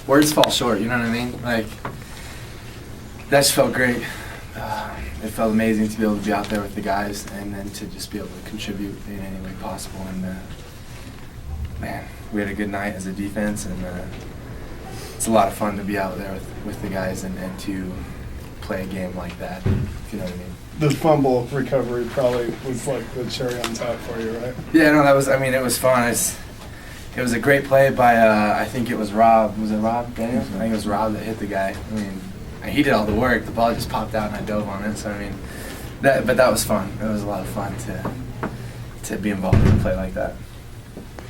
Words fall short, you know what I mean? Like, that just felt great. It felt amazing to be able to be out there with the guys and then to just be able to contribute in any way possible. And, man, we had a good night as a defense, and it's a lot of fun to be out there with the guys and to play a game like that, if you know what I mean. The fumble recovery probably was like the cherry on top for you, right? Yeah, no, it was fun. It was a great play by, I think it was Rob. Was it Rob Daniels? I think it was Rob that hit the guy. I mean, he did all the work. The ball just popped out and I dove on it. So, I mean, but that was fun. It was a lot of fun to be involved in a play like that.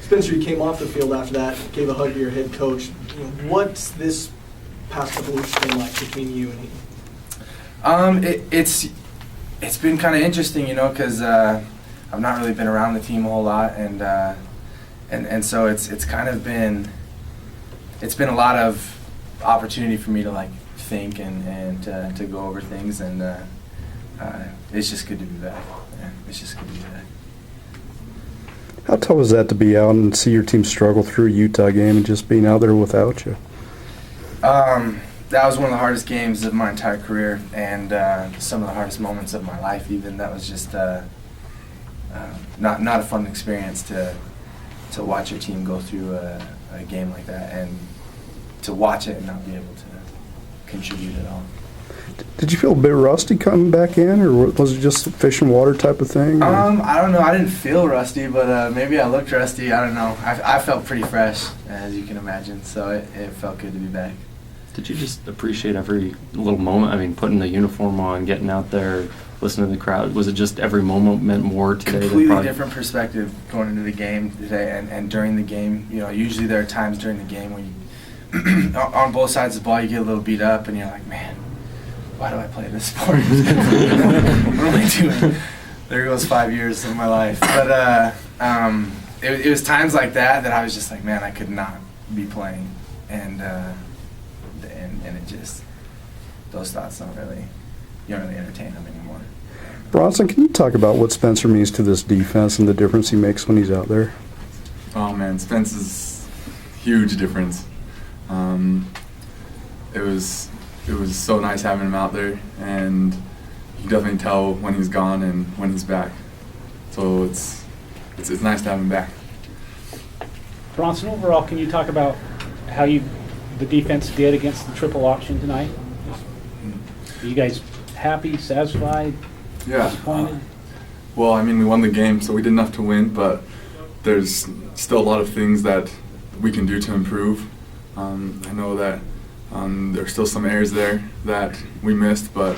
Spencer, you came off the field after that, gave a hug to your head coach. What's this past couple weeks been like between you and he? It's been kind of interesting, you know, because I've not really been around the team a whole lot, and so it's kind of been a lot of opportunity for me to like think and to go over things, and it's just good to be back. Yeah, it's just good to be back. How tough was that to be out and see your team struggle through a Utah game and just being out there without you? That was one of the hardest games of my entire career, and some of the hardest moments of my life even. That was just not a fun experience to watch your team go through a game like that and to watch it and not be able to contribute at all. Did you feel a bit rusty coming back in, or was it just a fish and water type of thing? I don't know. I didn't feel rusty, but maybe I looked rusty. I don't know. I felt pretty fresh, as you can imagine, so it felt good to be back. Did you just appreciate every little moment? I mean, putting the uniform on, getting out there, listening to the crowd. Was it just every moment meant more today? Completely different perspective going into the game today and during the game. You know, usually there are times during the game when you, on both sides of the ball, you get a little beat up and you're like, man, why do I play this sport? What am I doing? There goes 5 years of my life. But it was times like that I was just like, man, I could not be playing. And it just, those thoughts you don't really entertain them anymore. Bronson, can you talk about what Spencer means to this defense and the difference he makes when he's out there? Oh man, Spencer's huge difference. It was so nice having him out there, and you can definitely tell when he's gone and when he's back. So it's nice to have him back. Bronson, overall, can you talk about how the defense did against the triple option tonight? Are you guys happy, satisfied, disappointed? Well, I mean, we won the game, so we did enough to win, but there's still a lot of things that we can do to improve. I know that there's still some areas there that we missed, but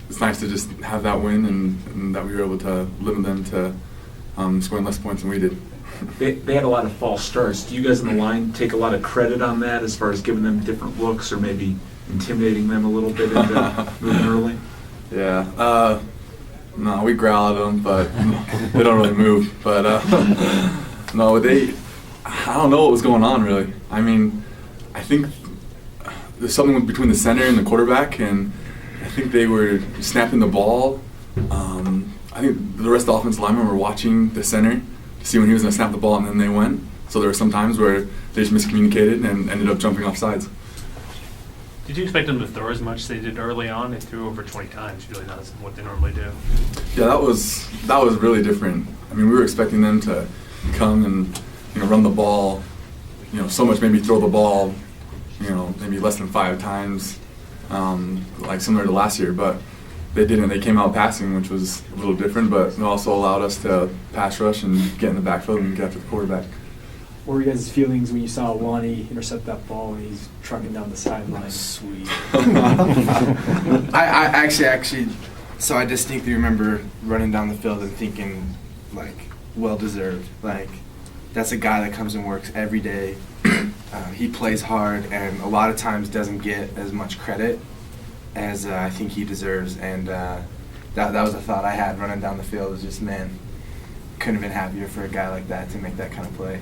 it's nice to just have that win and that we were able to limit them to scoring less points than we did. They had a lot of false starts. Do you guys on the line take a lot of credit on that as far as giving them different looks or maybe intimidating them a little bit into moving early? Yeah. No, we growl at them, but they don't really move. But no, I don't know what was going on really. I mean, I think there's something between the center and the quarterback, and I think they were snapping the ball. I think the rest of the offensive linemen were watching the center to see when he was going to snap the ball, and then they went. So there were some times where they just miscommunicated and ended up jumping off sides. Did you expect them to throw as much as they did early on? They threw over 20 times. Really not what they normally do. Yeah, that was really different. I mean, we were expecting them to come and run the ball, so much, maybe throw the ball, maybe less than 5 times, like similar to last year. But they didn't. They came out passing, which was a little different, but it also allowed us to pass rush and get in the backfield and get after the quarterback. What were your guys' feelings when you saw Lonnie intercept that ball and he's trucking down the sideline? Sweet. I actually, so I distinctly remember running down the field and thinking, like, well-deserved. Like, that's a guy that comes and works every day. He plays hard and a lot of times doesn't get as much credit as I think he deserves. And that was a thought I had running down the field. Was just, man, couldn't have been happier for a guy like that to make that kind of play.